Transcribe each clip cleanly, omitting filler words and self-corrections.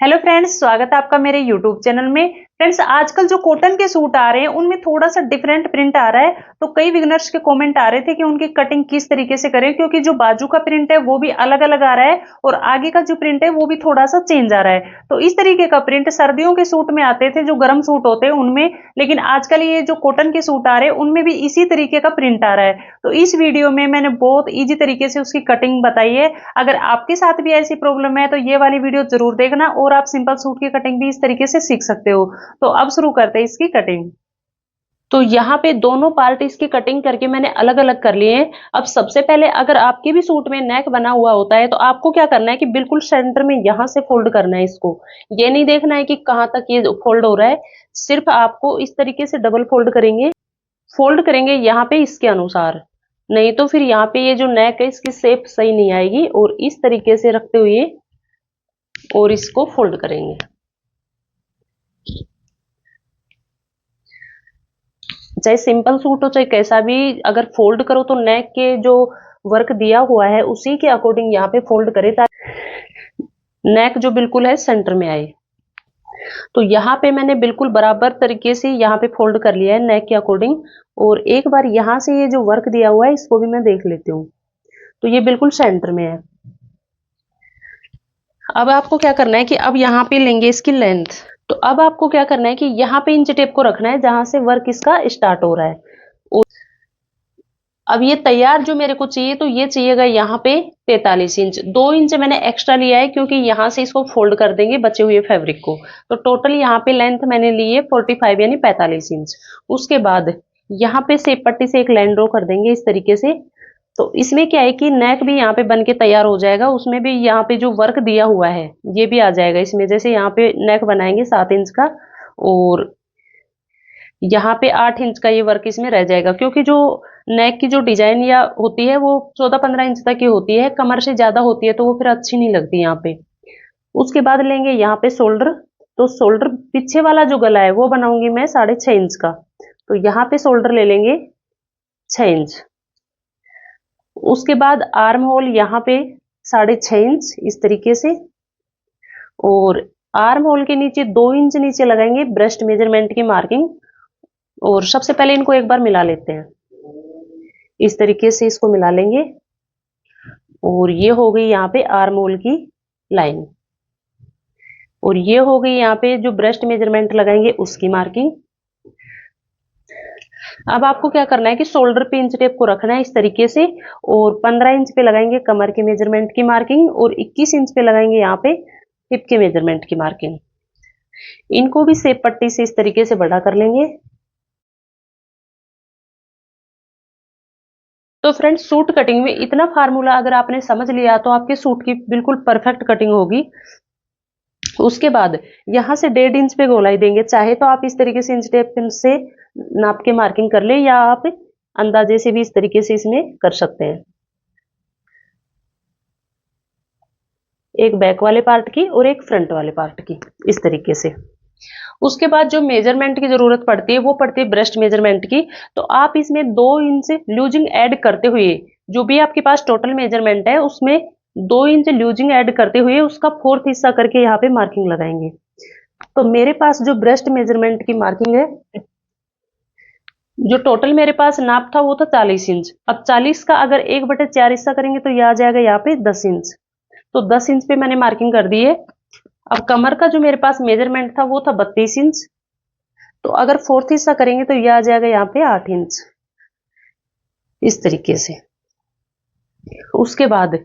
Hello friends, स्वागत है आपका मेरे यूट्यूब चैनल में। फ्रेंड्स, आजकल जो कॉटन के सूट आ रहे हैं उनमें थोड़ा सा डिफरेंट प्रिंट आ रहा है। तो कई बिगनर्स के कमेंट आ रहे थे कि उनकी कटिंग किस तरीके से करें, क्योंकि जो बाजू का प्रिंट है वो भी अलग अलग आ रहा है और आगे का जो प्रिंट है वो भी थोड़ा सा चेंज आ रहा है। तो इस तरीके का प्रिंट सर्दियों के सूट में आते थे, जो गर्म सूट होते हैं उनमें, लेकिन आजकल ये जो कॉटन के सूट आ रहे हैं उनमें भी इसी तरीके का प्रिंट आ रहा है। तो इस वीडियो में मैंने बहुत ईजी तरीके से उसकी कटिंग बताई है। अगर आपके साथ भी ऐसी प्रॉब्लम है तो ये वाली वीडियो जरूर देखना और आप सिंपल सूट की कटिंग भी इस तरीके से सीख सकते हो। तो अब शुरू करते हैं इसकी कटिंग। तो यहाँ पे दोनों पार्ट इसकी कटिंग करके मैंने अलग अलग कर लिए हैं। अब सबसे पहले, अगर आपके भी सूट में नेक बना हुआ होता है तो आपको क्या करना है कि बिल्कुल सेंटर में यहां से फोल्ड करना है इसको। ये नहीं देखना है कि कहां तक ये फोल्ड हो रहा है, सिर्फ आपको इस तरीके से डबल फोल्ड करेंगे यहाँ पे इसके अनुसार। नहीं तो फिर यहाँ पे ये जो नेक है इसकी शेप सही नहीं आएगी। और इस तरीके से रखते हुए और इसको फोल्ड करेंगे। चाहे सिंपल सूट हो चाहे कैसा भी, अगर फोल्ड करो तो नेक के जो वर्क दिया हुआ है उसी के अकॉर्डिंग यहाँ पे फोल्ड करें, ताकि नेक जो बिल्कुल है सेंटर में आए। तो यहाँ पे मैंने बिल्कुल बराबर तरीके से यहाँ पे फोल्ड कर लिया है नेक के अकॉर्डिंग। और एक बार यहाँ से ये जो वर्क दिया हुआ है इसको भी मैं देख लेती हूँ। तो ये बिल्कुल सेंटर में है। अब आपको क्या करना है कि अब यहाँ पे लेंगे इसकी लेंथ। तो अब आपको क्या करना है कि यहाँ पे इंच टेप को रखना है जहां से वर्क इसका स्टार्ट हो रहा है। और अब ये तैयार जो मेरे को चाहिए, तो ये चाहिएगा यहाँ पे 43 इंच। 2 इंच मैंने एक्स्ट्रा लिया है क्योंकि यहाँ से इसको फोल्ड कर देंगे बचे हुए फैब्रिक को। तो टोटल यहाँ पे लेंथ मैंने ली है 45 यानी 45 इंच। उसके बाद यहाँ पे सेप पट्टी से एक लाइन ड्रॉ कर देंगे इस तरीके से। तो इसमें क्या है कि नेक भी यहाँ पे बन के तैयार हो जाएगा, उसमें भी यहाँ पे जो वर्क दिया हुआ है ये भी आ जाएगा इसमें। जैसे यहाँ पे नेक बनाएंगे 7 इंच का और यहाँ पे 8 इंच का ये वर्क इसमें रह जाएगा, क्योंकि जो नेक की जो डिजाइन या होती है वो 14-15 इंच तक की होती है, कमर से ज्यादा होती है तो वो फिर अच्छी नहीं लगती यहाँ पे। उसके बाद लेंगे यहाँ पे शोल्डर। तो शोल्डर पीछे वाला जो गला है वो बनाऊंगी मैं 6.5 इंच का। तो यहाँ पे शोल्डर ले लेंगे 6 इंच। उसके बाद आर्म होल यहाँ पे 6.5 इंच इस तरीके से। और आर्म होल के नीचे 2 इंच नीचे लगाएंगे ब्रेस्ट मेजरमेंट की मार्किंग। और सबसे पहले इनको एक बार मिला लेते हैं, इस तरीके से इसको मिला लेंगे। और ये हो गई यहाँ पे आर्म होल की लाइन। और ये हो गई यहाँ पे जो ब्रेस्ट मेजरमेंट लगाएंगे उसकी मार्किंग। अब आपको क्या करना है कि शोल्डर पे इंच टेप को रखना है इस तरीके से। और 15 इंच पे लगाएंगे कमर के मेजरमेंट की मार्किंग और 21 इंच पे लगाएंगे यहाँ पे हिप के मेजरमेंट की मार्किंग। इनको भी सेप पट्टी से इस तरीके से बड़ा कर लेंगे। तो फ्रेंड्स, सूट कटिंग में इतना फार्मूला अगर आपने समझ लिया तो आपके सूट की बिल्कुल परफेक्ट कटिंग होगी। उसके बाद यहां से 1.5 इंच पे गोलाई देंगे। चाहे तो आप इस तरीके से इंच टेप से नाप के मार्किंग कर ले, या आप अंदाजे से भी इस तरीके से इसमें कर सकते हैं। एक बैक वाले पार्ट की और एक फ्रंट वाले पार्ट की इस तरीके से। उसके बाद जो मेजरमेंट की जरूरत पड़ती है वो पड़ती है ब्रेस्ट मेजरमेंट की। तो आप इसमें 2 इंच लूजिंग ऐड करते हुए, जो भी आपके पास टोटल मेजरमेंट है उसमें 2 इंच लूजिंग ऐड करते हुए उसका 4th हिस्सा करके यहाँ पे मार्किंग लगाएंगे। तो मेरे पास जो ब्रेस्ट मेजरमेंट की मार्किंग है, जो टोटल मेरे पास नाप था वो था 40 इंच। अब 40 का अगर 1/4 हिस्सा करेंगे तो यह आ जाएगा यहाँ पे 10 इंच। तो 10 इंच पे मैंने मार्किंग कर दी है। अब कमर का जो मेरे पास मेजरमेंट था वो था 32 इंच। तो अगर 4th हिस्सा करेंगे तो यह आ जाएगा यहाँ पे 8 इंच इस तरीके से। उसके बाद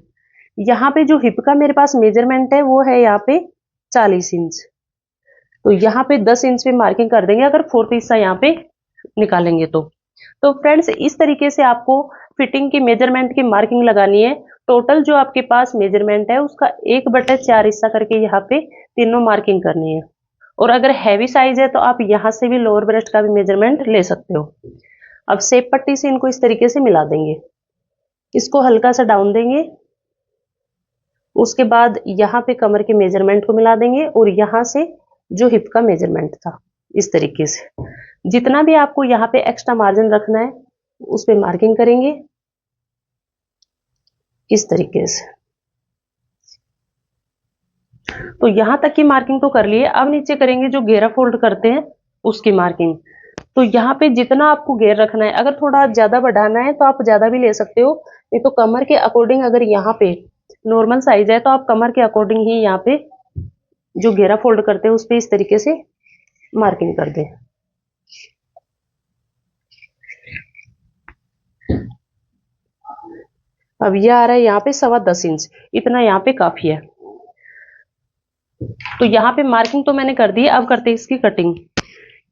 यहाँ पे जो हिप का मेरे पास मेजरमेंट है वो है यहाँ पे 40 इंच। तो यहाँ पे 10 इंच पे मार्किंग कर देंगे अगर 4th हिस्सा यहाँ पे निकालेंगे तो फ्रेंड्स, इस तरीके से आपको फिटिंग की मेजरमेंट की मार्किंग लगानी है। टोटल जो आपके पास मेजरमेंट है उसका 1/4 हिस्सा करके यहाँ पे तीनों मार्किंग करनी है। और अगर हैवी साइज है तो आप यहाँ से भी लोअर ब्रेस्ट का भी मेजरमेंट ले सकते हो। अब शेप पट्टी से इनको इस तरीके से मिला देंगे, इसको हल्का सा डाउन देंगे। उसके बाद यहाँ पे कमर के मेजरमेंट को मिला देंगे और यहाँ से जो हिप का मेजरमेंट था इस तरीके से। जितना भी आपको यहाँ पे एक्स्ट्रा मार्जिन रखना है उस पे मार्किंग करेंगे इस तरीके से। तो यहाँ तक की मार्किंग तो कर लिए। अब नीचे करेंगे जो घेरा फोल्ड करते हैं उसकी मार्किंग। तो यहाँ पे जितना आपको घेर रखना है, अगर थोड़ा ज्यादा बढ़ाना है तो आप ज्यादा भी ले सकते हो, नहीं तो कमर के अकॉर्डिंग, अगर यहाँ पे नॉर्मल साइज है तो आप कमर के अकॉर्डिंग ही यहाँ पे जो घेरा फोल्ड करते हैं उस पे इस तरीके से मार्किंग कर दें। अब ये आ रहा है यहाँ पे 10.25 इंच, इतना यहाँ पे काफी है। तो यहाँ पे मार्किंग तो मैंने कर दी है। अब करते हैं इसकी कटिंग।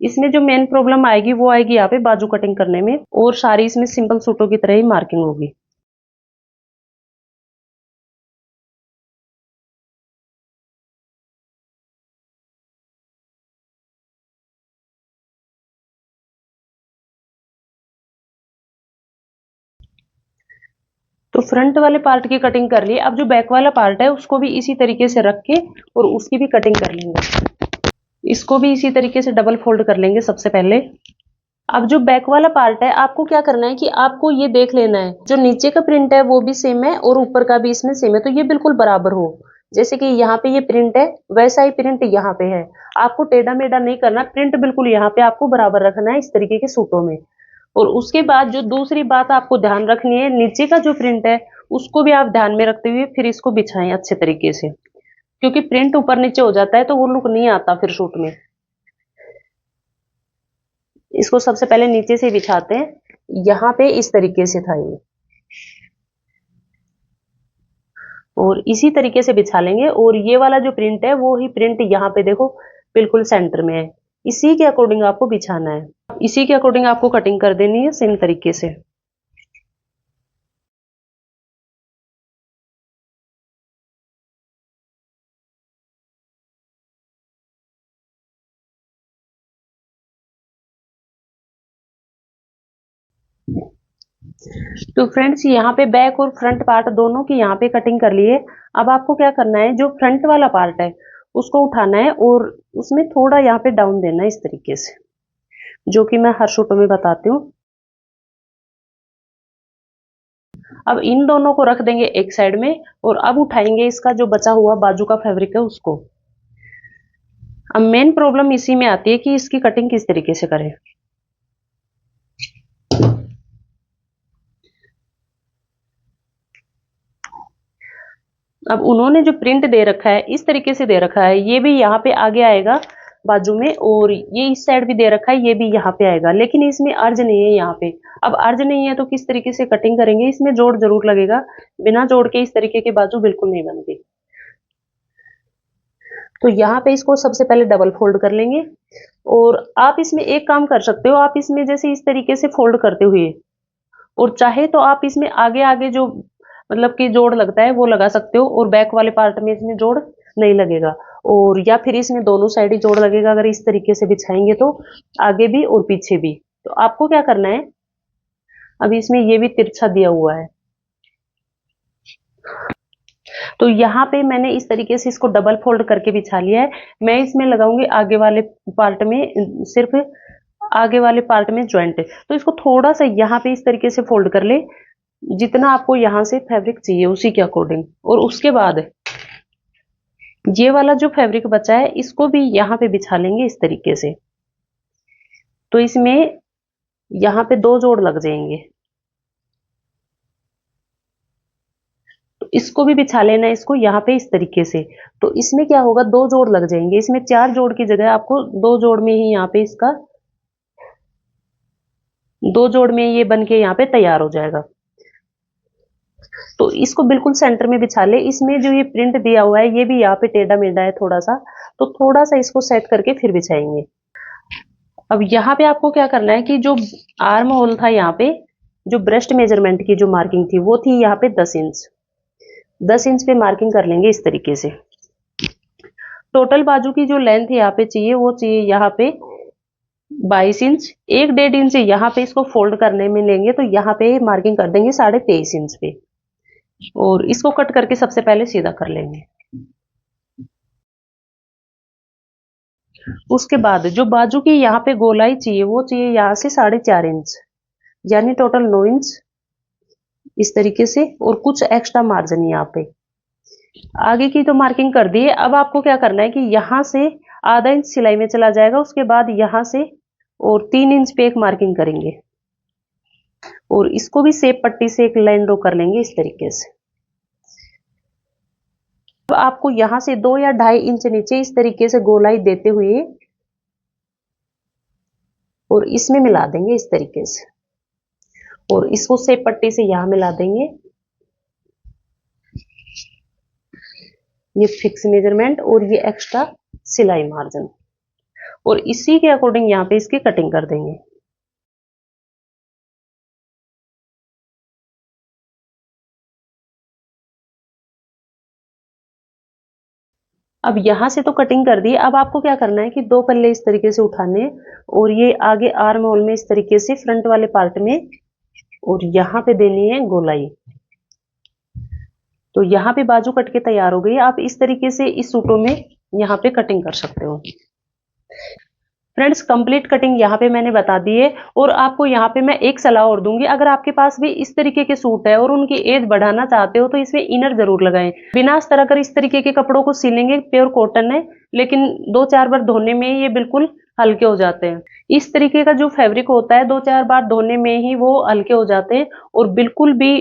इसमें जो मेन प्रॉब्लम आएगी वो आएगी यहाँ पे बाजू कटिंग करने में, और सारी इसमें सिंपल सूटों की तरह ही मार्किंग होगी। तो फ्रंट वाले पार्ट की कटिंग कर ली। अब जो बैक वाला पार्ट है उसको भी इसी तरीके से रख के और उसकी भी कटिंग कर लेंगे। इसको भी इसी तरीके से डबल फोल्ड कर लेंगे सबसे पहले। अब जो बैक वाला पार्ट है आपको क्या करना है कि आपको ये देख लेना है जो नीचे का प्रिंट है वो भी सेम है और ऊपर का भी इसमें सेम है, तो ये बिल्कुल बराबर हो। जैसे कि यहाँ पे ये प्रिंट है वैसा ही प्रिंट यहाँ पे है। आपको टेढ़ा मेढ़ा नहीं करना, प्रिंट बिल्कुल यहाँ पे आपको बराबर रखना है इस तरीके के सूटों में। और उसके बाद जो दूसरी बात आपको ध्यान रखनी है, नीचे का जो प्रिंट है उसको भी आप ध्यान में रखते हुए फिर इसको बिछाएं अच्छे तरीके से, क्योंकि प्रिंट ऊपर नीचे हो जाता है तो वो लुक नहीं आता फिर सूट में। इसको सबसे पहले नीचे से बिछाते हैं, यहाँ पे इस तरीके से था ये, और इसी तरीके से बिछा लेंगे। और ये वाला जो प्रिंट है वो ही प्रिंट यहाँ पे देखो बिल्कुल सेंटर में है, इसी के अकॉर्डिंग आपको बिछाना है, इसी के अकॉर्डिंग आपको कटिंग कर देनी है सेम तरीके से। तो फ्रेंड्स यहाँ पे बैक और फ्रंट पार्ट दोनों की यहाँ पे कटिंग कर ली है। अब आपको क्या करना है, जो फ्रंट वाला पार्ट है उसको उठाना है और उसमें थोड़ा यहाँ पे डाउन देना है इस तरीके से, जो कि मैं हर सूटों में बताती हूँ। अब इन दोनों को रख देंगे एक साइड में और अब उठाएंगे इसका जो बचा हुआ बाजू का फैब्रिक है उसको। अब मेन प्रॉब्लम इसी में आती है कि इसकी कटिंग किस तरीके से करें। अब उन्होंने जो प्रिंट दे रखा है इस तरीके से दे रखा है, ये भी यहाँ पे आगे आएगा बाजू में, और ये इस साइड भी दे रखा है, ये भी यहाँ पे आएगा, लेकिन इसमें अर्ज नहीं है यहाँ पे। अब अर्ज नहीं है तो किस तरीके से कटिंग करेंगे, इसमें जोड़ जरूर लगेगा, बिना जोड़ के इस तरीके के बाजू बिल्कुल नहीं बनती। तो यहाँ पे इसको सबसे पहले डबल फोल्ड कर लेंगे। और आप इसमें एक काम कर सकते हो, आप इसमें जैसे इस तरीके से फोल्ड करते हुए, और चाहे तो आप इसमें आगे आगे जो मतलब कि जोड़ लगता है वो लगा सकते हो, और बैक वाले पार्ट में इसमें जोड़ नहीं लगेगा, और या फिर इसमें दोनों साइड ही जोड़ लगेगा अगर इस तरीके से बिछाएंगे तो, आगे भी और पीछे भी। तो आपको क्या करना है, अभी इसमें ये भी तिरछा दिया हुआ है, तो यहाँ पे मैंने इस तरीके से इसको डबल फोल्ड करके बिछा लिया है। मैं इसमें लगाऊंगी आगे वाले पार्ट में, सिर्फ आगे वाले पार्ट में ज्वाइंट, तो इसको थोड़ा सा यहाँ पे इस तरीके से फोल्ड कर ले, जितना आपको यहाँ से फैब्रिक चाहिए उसी के अकॉर्डिंग। और उसके बाद ये वाला जो फैब्रिक बचा है इसको भी यहाँ पे बिछा लेंगे इस तरीके से, तो इसमें यहाँ पे दो जोड़ लग जाएंगे। तो इसको भी बिछा लेना है, इसको यहाँ पे इस तरीके से, तो इसमें क्या होगा, दो जोड़ लग जाएंगे। इसमें 4 जोड़ की जगह आपको 2 जोड़ में ही यहाँ पे इसका 2 जोड़ में ये बन के यहाँ पे तैयार हो जाएगा। तो इसको बिल्कुल सेंटर में बिछा ले। इसमें जो ये प्रिंट दिया हुआ है ये भी यहाँ पे टेढ़ा मेढ़ा है थोड़ा सा, तो थोड़ा सा इसको सेट करके फिर बिछाएंगे। अब यहाँ पे आपको क्या करना है कि जो आर्म होल था यहाँ पे, जो ब्रेस्ट मेजरमेंट की जो मार्किंग थी वो थी यहाँ पे 10 इंच। 10 इंच पे मार्किंग कर लेंगे इस तरीके से। टोटल बाजू की जो लेंथ यहाँ पे चाहिए वो चाहिए यहाँ पे 22 इंच। 1-1.5 इंच यहाँ पे इसको फोल्ड करने में लेंगे, तो यहाँ पे मार्किंग कर देंगे 23.5 इंच पे, और इसको कट करके सबसे पहले सीधा कर लेंगे। उसके बाद जो बाजू की यहाँ पे गोलाई चाहिए वो चाहिए यहाँ से 4.5 इंच, यानी टोटल 9 इंच इस तरीके से, और कुछ एक्स्ट्रा मार्जिन यहाँ पे। आगे की तो मार्किंग कर दी है। अब आपको क्या करना है कि यहाँ से आधा इंच सिलाई में चला जाएगा, उसके बाद यहाँ से और 3 इंच पे एक मार्किंग करेंगे और इसको भी सेप पट्टी से एक लाइन ड्रॉ कर लेंगे इस तरीके से। अब आपको यहाँ से 2 या 2.5 इंच नीचे इस तरीके से गोलाई देते हुए और इसमें मिला देंगे इस तरीके से और इसको सेप पट्टी से यहाँ मिला देंगे। ये फिक्स मेजरमेंट और ये एक्स्ट्रा सिलाई मार्जिन और इसी के अकॉर्डिंग यहाँ पे इसकी कटिंग कर देंगे। अब यहाँ से तो कटिंग कर दी। अब आपको क्या करना है कि 2 पल्ले इस तरीके से उठाने हैं और ये आगे आर्म होल में इस तरीके से फ्रंट वाले पार्ट में और यहाँ पे देनी है गोलाई। तो यहाँ पे बाजू कट के तैयार हो गई। आप इस तरीके से इस सूटों में यहाँ पे कटिंग कर सकते हो। फ्रेंड्स, कंप्लीट कटिंग यहाँ पे मैंने बता दी है और आपको यहाँ पे मैं एक सलाह और दूंगी। अगर आपके पास भी इस तरीके के सूट है और उनकी एज बढ़ाना चाहते हो तो इसमें इनर जरूर लगाएं। बिना अस्तर अगर इस तरीके के कपड़ों को सिलेंगे, प्योर कॉटन है लेकिन 2-4 बार धोने में ये बिल्कुल हल्के हो जाते हैं। इस तरीके का जो फैब्रिक होता है 2-4 बार धोने में ही वो हल्के हो जाते हैं और बिल्कुल भी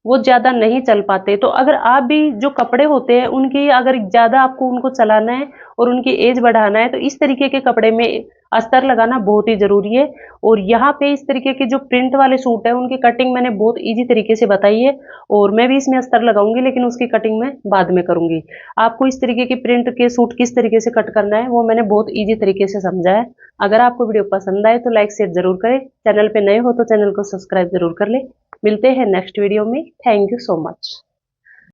वो ज्यादा नहीं चल पाते। तो अगर आप भी जो कपड़े होते हैं उनकी अगर ज्यादा आपको उनको चलाना है और उनकी एज बढ़ाना है तो इस तरीके के कपड़े में अस्तर लगाना बहुत ही जरूरी है। और यहाँ पे इस तरीके के जो प्रिंट वाले सूट है उनकी कटिंग मैंने बहुत इजी तरीके से बताई है और मैं भी इसमें अस्तर लगाऊंगी लेकिन उसकी कटिंग मैं बाद में करूंगी। आपको इस तरीके के प्रिंट के सूट किस तरीके से कट करना है वो मैंने बहुत ईजी तरीके से समझा है। अगर आपको वीडियो पसंद आए तो लाइक शेयर जरूर करें। चैनल पे नए हो तो चैनल को सब्सक्राइब जरूर कर ले। मिलते हैं नेक्स्ट वीडियो में। Thank you so much.